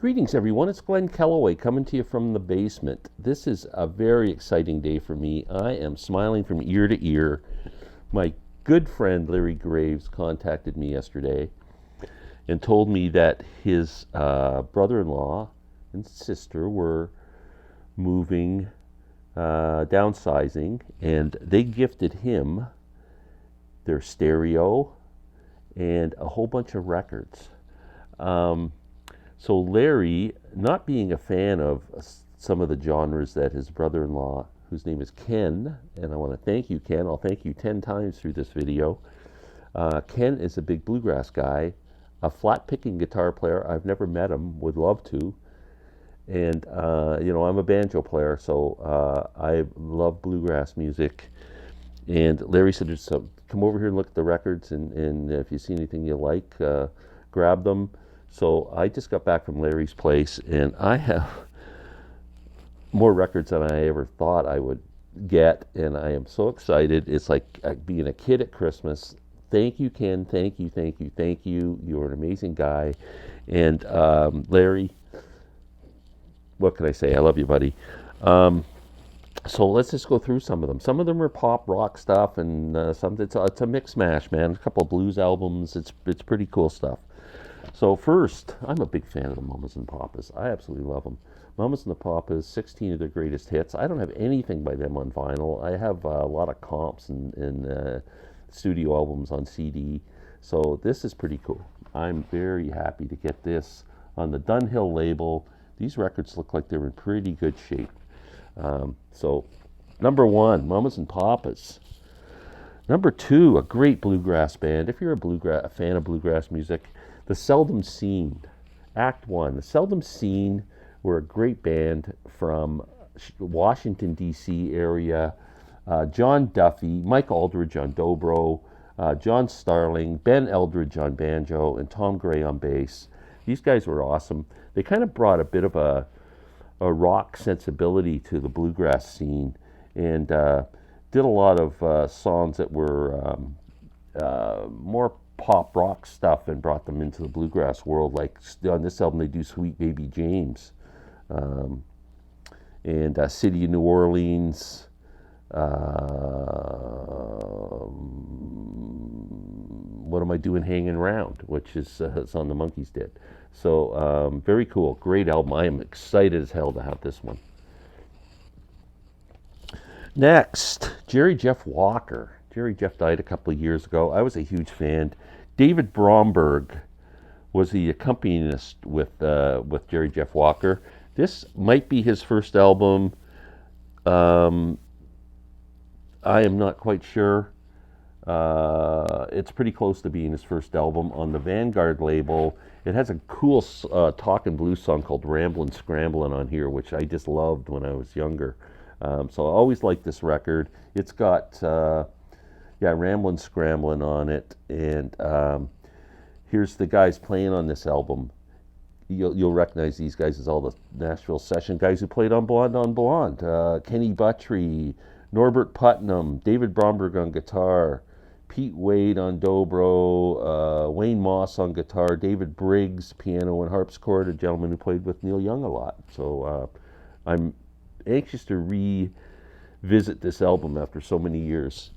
Greetings, everyone. It's Glenn Kellaway coming to you from the basement. This is a very exciting day for me. I am smiling from ear to ear. My good friend Larry Graves contacted me yesterday and told me that his brother-in-law and sister were moving, downsizing, and they gifted him their stereo and a whole bunch of records. So Larry, not being a fan of some of the genres that his brother-in-law, whose name is Ken, and I want to thank you, Ken. I'll thank you 10 times through this video. Ken is a big bluegrass guy, a flat-picking guitar player. I've never met him, would love to. And, I'm a banjo player, so I love bluegrass music. And Larry said, come over here and look at the records, and if you see anything you like, grab them. So I just got back from Larry's place, and I have more records than I ever thought I would get, and I am so excited. It's like being a kid at Christmas. Thank you, Ken. Thank you, thank you, thank you. You're an amazing guy. And Larry, what can I say? I love you, buddy. So let's just go through some of them. Some of them are pop rock stuff, and it's a mix mash, man. A couple of blues albums. It's pretty cool stuff. So first, I'm a big fan of the Mamas and Papas. I absolutely love them. Mamas and the Papas, 16 of their greatest hits. I don't have anything by them on vinyl. I have a lot of comps and studio albums on CD. So this is pretty cool. I'm very happy to get this on the Dunhill label. These records look like they're in pretty good shape. So number one, Mamas and Papas. Number two, a great bluegrass band. If you're a fan of bluegrass music, The Seldom Seen, Act One. The Seldom Seen were a great band from Washington, D.C. area. John Duffy, Mike Aldridge on dobro, John Starling, Ben Eldridge on banjo, and Tom Gray on bass. These guys were awesome. They kind of brought a bit of a rock sensibility to the bluegrass scene, and did a lot of songs that were more pop rock stuff and brought them into the bluegrass world. Like on this album they do Sweet Baby James, and City of New Orleans, What Am I Doing Hanging Around, which is a song the Monkees did. So very cool, great album. I am excited as hell to have this one. Next, Jerry Jeff Walker. Jerry Jeff died a couple of years ago. I was a huge fan. David Bromberg was the accompanist with Jerry Jeff Walker. This might be his first album. I am not quite sure. It's pretty close to being his first album on the Vanguard label. It has a cool talking blues song called Ramblin' Scramblin' on here, which I just loved when I was younger. So I always liked this record. It's got Ramblin' Scramblin' on it, and here's the guys playing on this album. You'll recognize these guys as all the Nashville session guys who played on Blonde on Blonde. Kenny Buttry, Norbert Putnam, David Bromberg on guitar, Pete Wade on dobro, Wayne Moss on guitar, David Briggs piano and harpsichord, a gentleman who played with Neil Young a lot. So I'm anxious to revisit this album after so many years.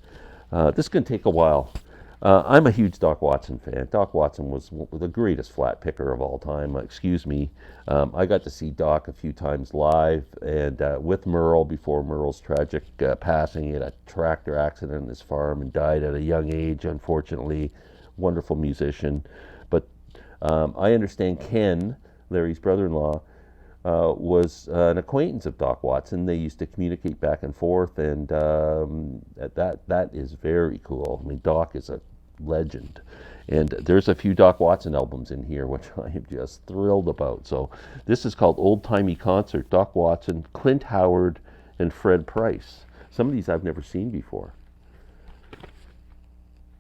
This is going to take a while. I'm a huge Doc Watson fan. Doc Watson was the greatest flat picker of all time. Excuse me. I got to see Doc a few times live, and with Merle before Merle's tragic passing in a tractor accident on his farm, and died at a young age, unfortunately. Wonderful musician. But I understand Ken, Larry's brother-in-law, was an acquaintance of Doc Watson. They used to communicate back and forth, and that is very cool. I mean, Doc is a legend. And there's a few Doc Watson albums in here, which I am just thrilled about. So this is called Old Timey Concert, Doc Watson, Clint Howard, and Fred Price. Some of these I've never seen before.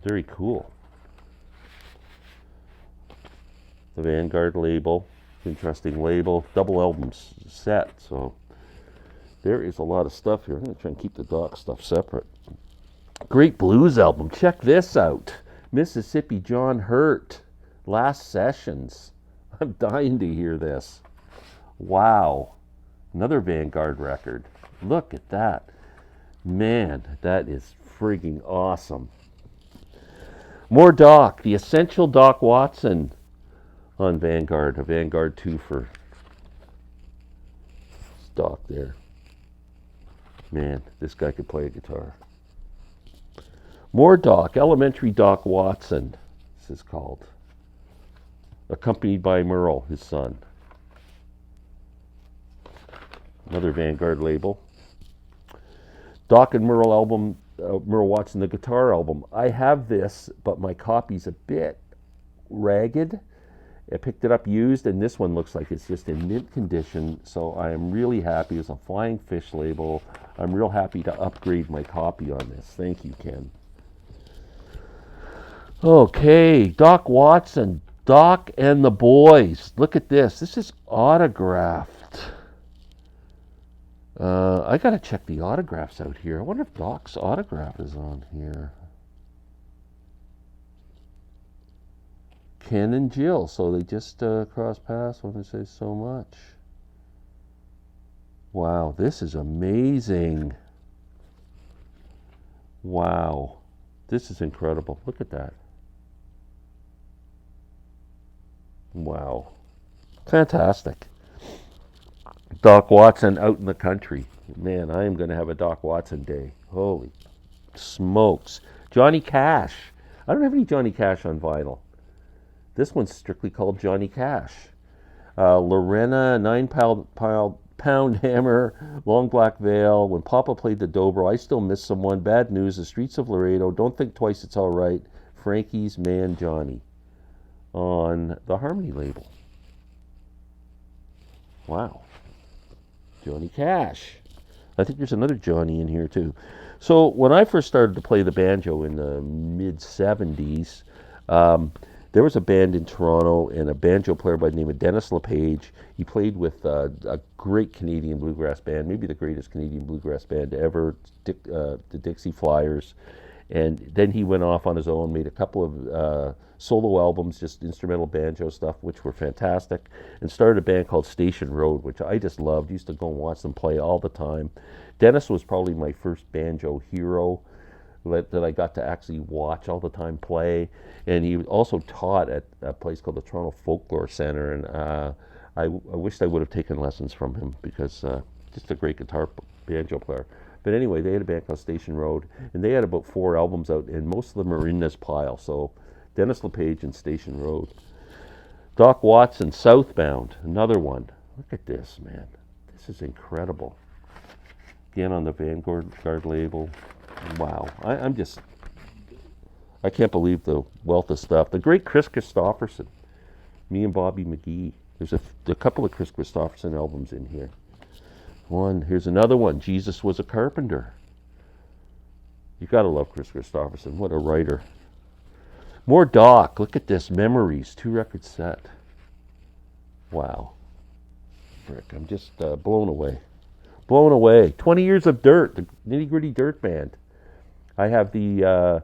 Very cool. The Vanguard label. Interesting label, double albums set, so there is a lot of stuff here. I'm going to try and keep the Doc stuff separate. Great blues album. Check this out. Mississippi John Hurt, Last Sessions. I'm dying to hear this. Wow. Another Vanguard record. Look at that. Man, that is frigging awesome. More Doc, the Essential Doc Watson on Vanguard, a Vanguard 2 for Doc there. Man, this guy could play a guitar. More Doc, Elementary Doc Watson, this is called. Accompanied by Merle, his son. Another Vanguard label. Doc and Merle album, Merle Watson, the guitar album. I have this, but my copy's a bit ragged. I picked it up used, and this one looks like it's just in mint condition, so I am really happy. It's a Flying Fish label. I'm real happy to upgrade my copy on this. Thank you, Ken. Okay, Doc Watson, Doc and the Boys. Look at this. This is autographed. I gotta check the autographs out here. I wonder if Doc's autograph is on here. Ken and Jill, so they just crossed paths when they say so much. Wow, this is amazing. Wow, this is incredible. Look at that. Wow, fantastic. Doc Watson out in the country. Man, I am going to have a Doc Watson day. Holy smokes. Johnny Cash. I don't have any Johnny Cash on vinyl. This one's strictly called Johnny Cash. Lorena, 9-pound hammer, long black veil. When Papa played the dobro, I still miss someone. Bad news, the streets of Laredo. Don't think twice, it's all right. Frankie's Man Johnny on the Harmony label. Wow. Johnny Cash. I think there's another Johnny in here too. So when I first started to play the banjo in the mid-70s, there was a band in Toronto and a banjo player by the name of Dennis LePage. He played with a great Canadian bluegrass band, maybe the greatest Canadian bluegrass band ever, the Dixie Flyers. And then he went off on his own, made a couple of solo albums, just instrumental banjo stuff, which were fantastic, and started a band called Station Road, which I just loved. Used to go and watch them play all the time. Dennis was probably my first banjo hero that I got to actually watch all the time play. And he also taught at a place called the Toronto Folklore Center, and I wished I would have taken lessons from him because just a great banjo player. But anyway, they had a band called Station Road, and they had about 4 albums out, and most of them are in this pile. So Dennis LePage and Station Road. Doc Watson, Southbound, another one. Look at this, man. This is incredible. Again on the Vanguard label. Wow. I can't believe the wealth of stuff. The great Chris Christopherson. Me and Bobby McGee. There's a couple of Chris Christopherson albums in here. Here's another one. Jesus Was a Carpenter. You gotta love Chris Christopherson. What a writer. More Doc. Look at this. Memories. 2-record set. Wow. Frick, I'm just blown away. Blown away. 20 years of Dirt. The Nitty Gritty Dirt Band. I have the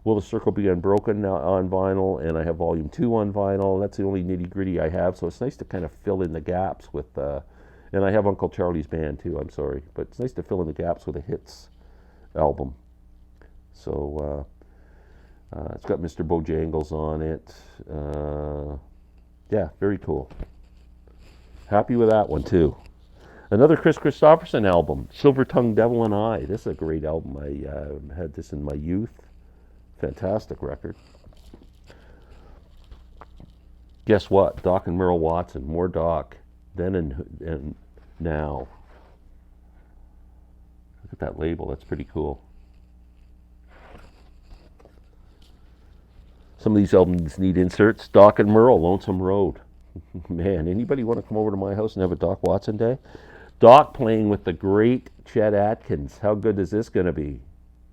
Will the Circle Be Unbroken on vinyl, and I have Volume 2 on vinyl. That's the only Nitty Gritty I have, so it's nice to kind of fill in the gaps with... and I have Uncle Charlie's Band too, I'm sorry. But it's nice to fill in the gaps with a hits album. So it's got Mr. Bojangles on it. Yeah, very cool. Happy with that one too. Another Chris Christopherson album, Silver Tongue Devil and I. This is a great album. I had this in my youth. Fantastic record. Guess what? Doc and Merle Watson. More Doc. Then and now. Look at that label. That's pretty cool. Some of these albums need inserts. Doc and Merle, Lonesome Road. Man, anybody want to come over to my house and have a Doc Watson day? Doc playing with the great Chet Atkins. How good is this going to be?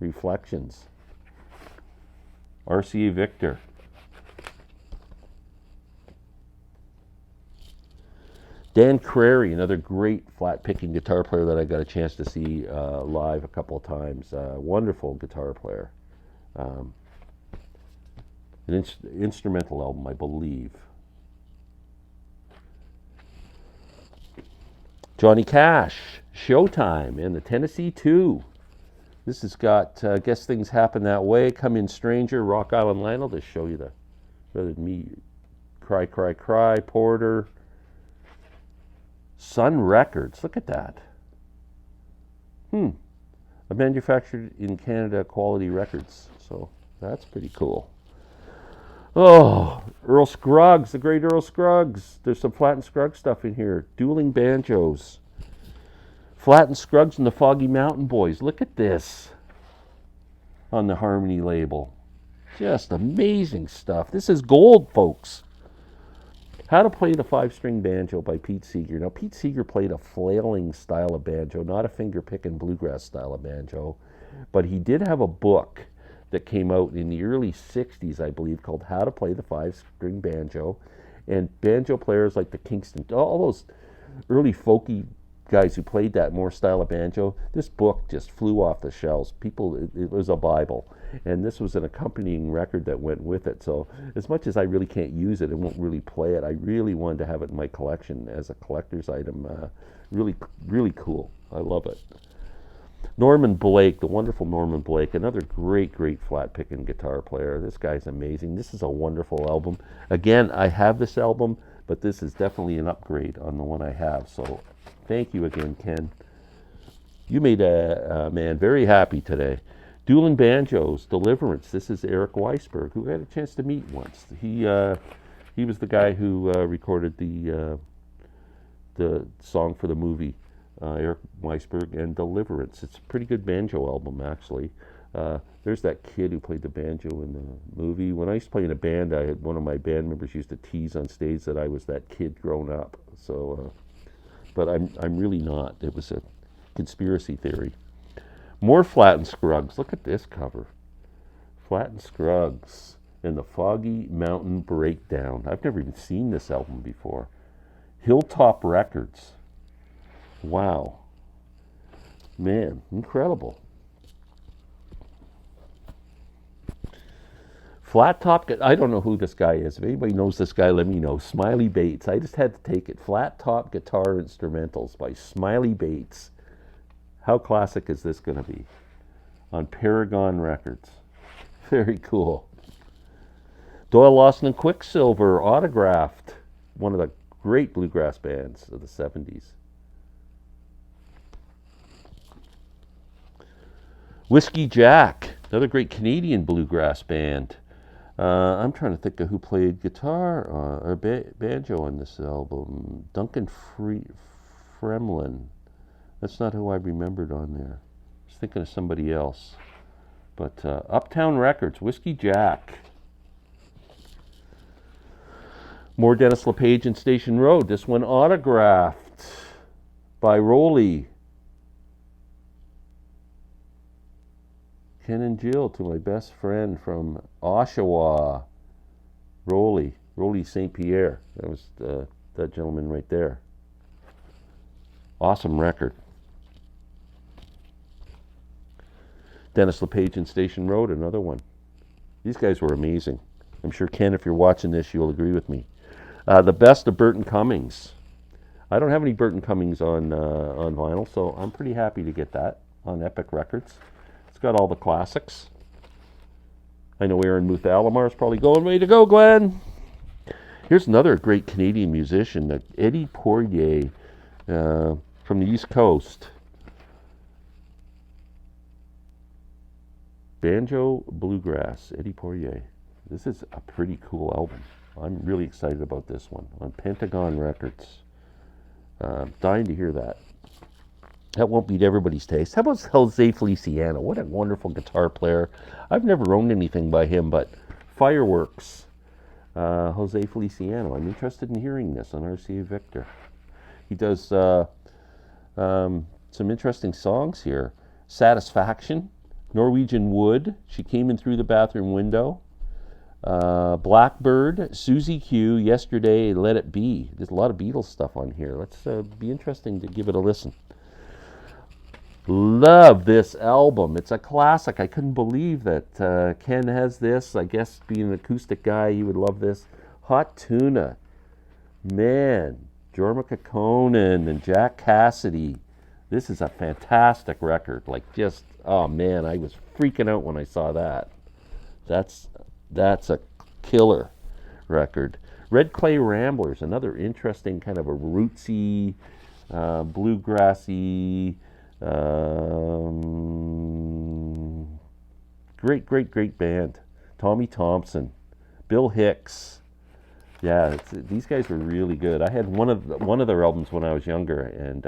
Reflections. RCA Victor. Dan Crary, another great flat-picking guitar player that I got a chance to see live a couple of times. Wonderful guitar player. An instrumental album, I believe. Johnny Cash, Showtime, and the Tennessee 2. This has got Guess Things Happen That Way, Come In Stranger, Rock Island Line. I'll just show you the, rather than me, Cry, Cry, Cry, Porter. Sun Records, look at that. A manufactured in Canada quality records. So that's pretty cool. Oh, Earl Scruggs, the great Earl Scruggs. There's some Flatt and Scruggs stuff in here. Dueling Banjos. Flatt and Scruggs and the Foggy Mountain Boys. Look at this on the Harmony label. Just amazing stuff. This is gold, folks. How to Play the Five-String Banjo by Pete Seeger. Now, Pete Seeger played a flailing style of banjo, not a finger-picking bluegrass style of banjo, but he did have a book that came out in the early 60s, I believe, called How to Play the Five-String Banjo. And banjo players like the Kingston, all those early folky guys who played that more style of banjo, this book just flew off the shelves. It was a Bible. And this was an accompanying record that went with it. So as much as I really can't use it and won't really play it, I really wanted to have it in my collection as a collector's item. Really, really cool. I love it. Norman Blake, the wonderful Norman Blake, another great, great flat-picking guitar player. This guy's amazing. This is a wonderful album. Again, I have this album, but this is definitely an upgrade on the one I have. So thank you again, Ken. You made a man very happy today. Dueling Banjos, Deliverance. This is Eric Weisberg, who I had a chance to meet once. He was the guy who recorded the song for the movie, Eric Weisberg and Deliverance. It's a pretty good banjo album, actually. There's that kid who played the banjo in the movie. When I used to play in a band, I had one of my band members used to tease on stage that I was that kid grown up. So, but I'm really not. It was a conspiracy theory. More Flatt and Scruggs. Look at this cover. Flatt and Scruggs and the Foggy Mountain Breakdown. I've never even seen this album before. Hilltop Records. Wow. Man, incredible. Flat Top, I don't know who this guy is. If anybody knows this guy, let me know. Smiley Bates. I just had to take it. Flat Top Guitar Instrumentals by Smiley Bates. How classic is this going to be? On Paragon Records. Very cool. Doyle Lawson and Quicksilver, Autographed. One of the great bluegrass bands of the 70s. Whiskey Jack, another great Canadian bluegrass band. I'm trying to think of who played guitar or banjo on this album. Duncan Fremlin. That's not who I remembered on there. I was thinking of somebody else. But Uptown Records, Whiskey Jack. More Dennis LePage and Station Road. This one autographed by Roley. Ken and Jill, to my best friend from Oshawa. Roley St. Pierre. That was that gentleman right there. Awesome record. Dennis LePage and Station Road, another one. These guys were amazing. I'm sure, Ken, if you're watching this, you'll agree with me. The Best of Burton Cummings. I don't have any Burton Cummings on vinyl, so I'm pretty happy to get that on Epic Records. It's got all the classics. I know Aaron Muth Alomar is probably going, way to go, Glenn. Here's another great Canadian musician, Eddie Poirier, from the East Coast. Banjo Bluegrass, Eddie Poirier. This is a pretty cool album. I'm really excited about this one on Pentagon Records. Dying to hear that. That won't beat everybody's taste. How about Jose Feliciano? What a wonderful guitar player. I've never owned anything by him, but Fireworks. Jose Feliciano. I'm interested in hearing this on RCA Victor. He does some interesting songs here. Satisfaction. Norwegian Wood. She Came In Through the Bathroom Window. Blackbird, Susie Q, Yesterday, Let It Be. There's a lot of Beatles stuff on here. Let's be interesting to give it a listen. Love this album. It's a classic. I couldn't believe that Ken has this. I guess being an acoustic guy, you would love this. Hot Tuna. Man, Jorma Conan and Jack Cassidy. This is a fantastic record. Like, just, oh man, I was freaking out when I saw that. That's a killer record. Red Clay Ramblers, another interesting kind of a rootsy, bluegrassy, great band. Tommy Thompson, Bill Hicks. Yeah, these guys were really good. I had one of their albums when I was younger, and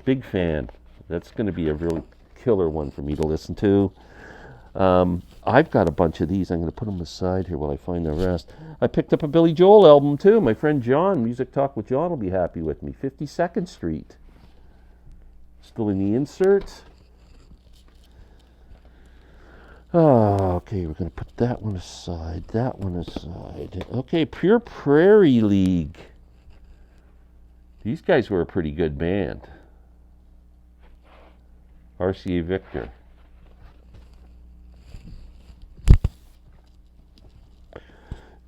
big fan. That's going to be a really killer one for me to listen to. I've got a bunch of these. I'm going to put them aside here while I find the rest. I picked up a Billy Joel album too. My friend John, Music Talk with John, will be happy with me. 52nd Street. Still in the insert. Oh, okay, we're going to put that one aside, Okay, Pure Prairie League. These guys were a pretty good band. RCA Victor.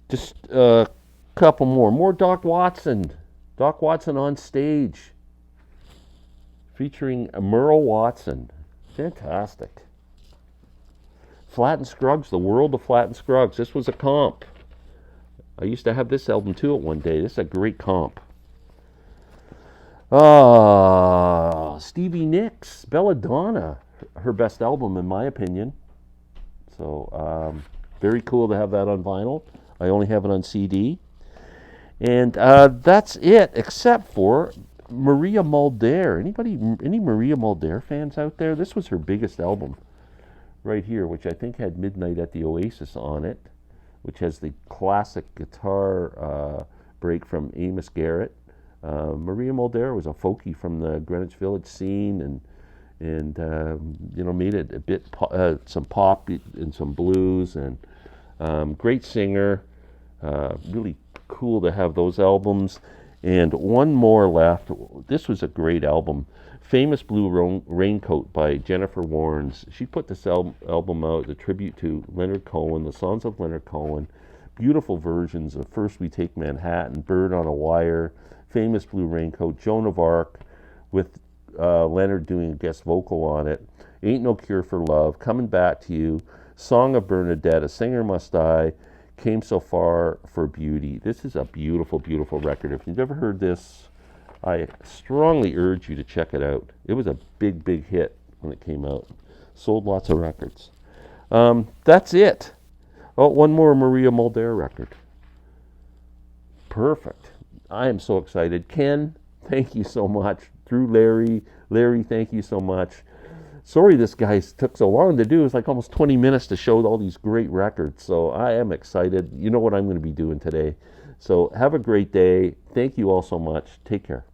Just a couple more. More Doc Watson. Doc Watson on stage. Featuring Merle Watson. Fantastic. Flat and Scruggs, The World of Flat and Scruggs. This was a comp. I used to have this album too at one day. This is a great comp. Stevie Nicks, Belladonna. Her best album in my opinion. So, very cool to have that on vinyl. I only have it on CD. And that's it, except for Maria Muldaur. Any Maria Muldaur fans out there? This was her biggest album right here, which I think had Midnight at the Oasis on it, which has the classic guitar break from Amos Garrett. Maria Muldaur was a folkie from the Greenwich Village scene, and made it a bit some pop and some blues, and great singer. Really cool to have those albums. And one more left. This was a great album. Famous Blue Raincoat by Jennifer Warnes. She put this album out as a tribute to Leonard Cohen, the songs of Leonard Cohen. Beautiful versions of First We Take Manhattan, Bird on a Wire, Famous Blue Raincoat, Joan of Arc, with Leonard doing a guest vocal on it. Ain't No Cure for Love, Coming Back to You, Song of Bernadette, A Singer Must Die, Came So Far for Beauty. This is a beautiful, beautiful record. If you've never heard this, I strongly urge you to check it out. It was a big, big hit when it came out. Sold lots of records. That's it. Oh, one more Maria Muldaur record. Perfect. I am so excited. Ken, thank you so much. Drew, Larry, thank you so much. Sorry this guy took so long to do. It's like almost 20 minutes to show all these great records. So I am excited. You know what I'm going to be doing today. So have a great day. Thank you all so much. Take care.